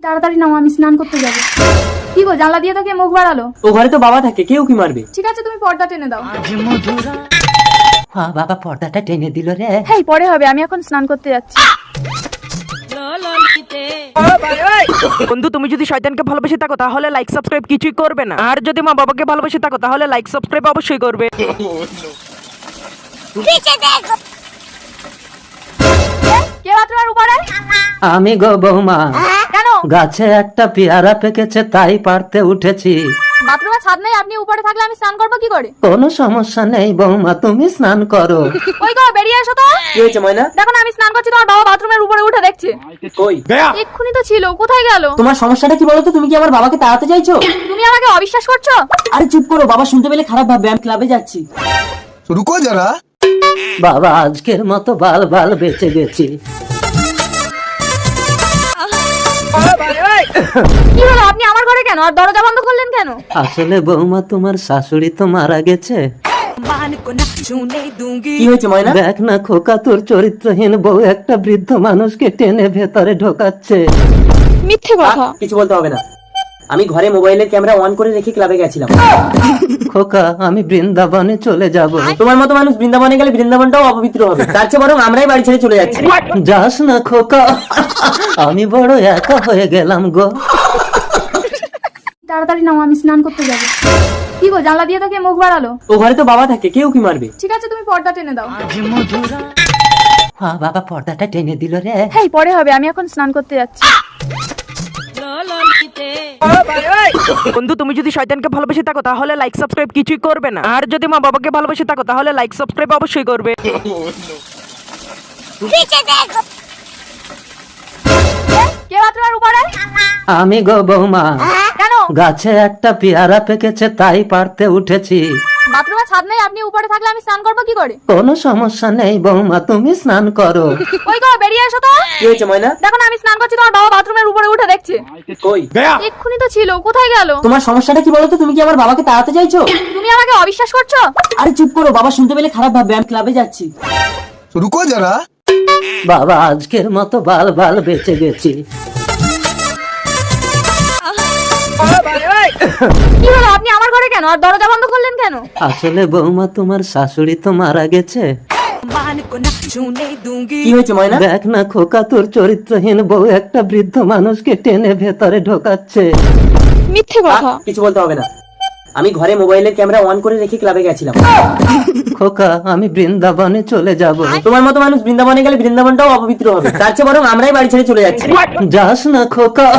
তাড়াতাড়ি নাও, আমি স্নান করতে যাবো। কি গো, জানলা দিয়ে তো কে মুখ বাড়ালো? ও ঘরে তো বাবা থাকে, কেউ কি মারবে? ঠিক আছে, তুমি পর্দা টেনে দাও। হ্যাঁ বাবা, পর্দাটা টেনে দিল রে। হ্যাঁ, পরে হবে, আমি এখন স্নান করতে যাচ্ছি। বন্ধু, তুমি যদি শয়তানকে ভালোবেসে থাকো তাহলে লাইক সাবস্ক্রাইব কিছুই করবে না, আর যদি মা বাবাকে ভালোবেসে থাকো তাহলে লাইক সাবস্ক্রাইব অবশ্যই করবে। কে বাথরুমের উপরে? আমি গো বৌমা, কেন? গাছে একটা পেয়ারা পেকেছে তাই পারতে উঠেছি। বাথরুমে ছাদ নেই, আপনি উপরে থাকলে আমি স্নান করবো কি করে? কোনো সমস্যা নেই বৌমা, তুমি স্নান করো। ওই গো, বেরিয়ে এসো তো। কি হয়েছে ময়না? দেখো না, আমি স্নান করছি, তোমার বাবা বাথরুমের উপরে উঠে দেখছে। কই? এক্ষুনি তো ছিল, কোথায় গেল? তোমার সমস্যাটা কি বলো তো? তুমি কি আমার বাবাকে তাড়াতে চাইছো? তুমি আমাকে অবিশ্বাস করছো? আরে চুপ করো, বাবা শুনতে পেলে খারাপ ভাববে। আমি ক্লাবে যাচ্ছি। रुको जरा। বাবা, আজকের মতো বাল বাল বেঁচে গেছি। কি হলো, আপনি আমার ঘরে কেন আর দরজা বন্ধ করলেন কেন? আসলে বৌমা, তোমার শাশুড়ি তো মারা গেছে। কি হয়েছে ময়না? দেখ না খোকা, তোর চরিত্রহীন বউ একটা বৃদ্ধ মানুষকে টেনে ভেতরে ঢোকাচ্ছে। মিথ্যে কথা। কিছু বলতে হবে না। আমি ঘরে মোবাইলের ক্যামেরা অন করে রেখে ক্লাবে গেছিলাম। খোকা, আমি বৃন্দাবনে চলে যাব। তোমার মতো মানুষ বৃন্দাবনে গেলে বৃন্দাবনটাও অপবিত্র হবে। তার চেয়ে বরং আমরাই বাড়ি ছেড়ে চলে যাচ্ছি। যাস না খোকা, আমি বড় একা হয়ে গেলাম গো। তাড়াতাড়ি নাও, আমি স্নান করতে যাবো। কি গো, জানলা দিয়ে তো কে মুখ বাড়ালো? ও ঘরে তো বাবা থাকে, কেউ কি মারবে? ঠিক আছে, তুমি পর্দা টেনে দাও। হ্যাঁ বাবা, পর্দাটা টেনে দিল রে। হ্যাঁ, পরে হবে, আমি এখন স্নান করতে যাচ্ছি। বন্ধু, তুমি যদি শয়তানকে ভালোবেসে থাকো তাহলে লাইক সাবস্ক্রাইব কিছুই করবে না, আর যদি মা বাবাকে ভালোবেসে থাকো তাহলে লাইক সাবস্ক্রাইব অবশ্যই করবে। কে বাথরুমের উপরে? আমি গো বৌমা, কেন? গাছে একটা পেয়ারা পেকেছে তাই পারতে উঠেছি। বাথরুমে ছাদ নেই, আপনি উপরে থাকলে আমি স্নান করবো কি করে? কোনো সমস্যা নেই বৌমা, তুমি স্নান করো। ওই গো, বেরিয়ে এসো তো। কি হয়েছে ময়না? দেখো না, আমি স্নান করছি, তোমার বাবা বাথরুমের উপরে উঠে দেখছে। কই? এক্ষুনি তো ছিল, কোথায় গেল? তোমার সমস্যাটা কি বলো তো? তুমি কি আমার বাবাকে তাড়াতে চাইছো? তুমি আমাকে অবিশ্বাস করছো? আরে চুপ করো, বাবা শুনতে পেলে খারাপ ভাববে। আমি ক্লাবে যাচ্ছি। रुको जरा। বাবা, আজকের মতো বাল বাল বেঁচে গেছি। কি হলো, আপনি আমার ঘরে কেন আর দরজা বন্ধ করলেন কেন? আসলে বৌমা, তোমার শাশুড়ি তো মারা গেছে। কি হয়েছে ময়না? দেখ না খোকা, তোর চরিত্রহীন বউ একটা বৃদ্ধ মানুষকে টেনে ভেতরে ঢোকাচ্ছে। মিথ্যে কথা। কিছু বলতে হবে না। আমি ঘরে মোবাইলের ক্যামেরা অন করে রেখে ক্লাবে গেছিলাম। খোকা, আমি বৃন্দাবনে চলে যাব। তোমার মতো মানুষ বৃন্দাবনে গেলে বৃন্দাবনটাও অপবিত্র হবে। তার চেয়ে বরং আমরাই বাড়ি ছেড়ে চলে যাচ্ছি। যাস না খোকা।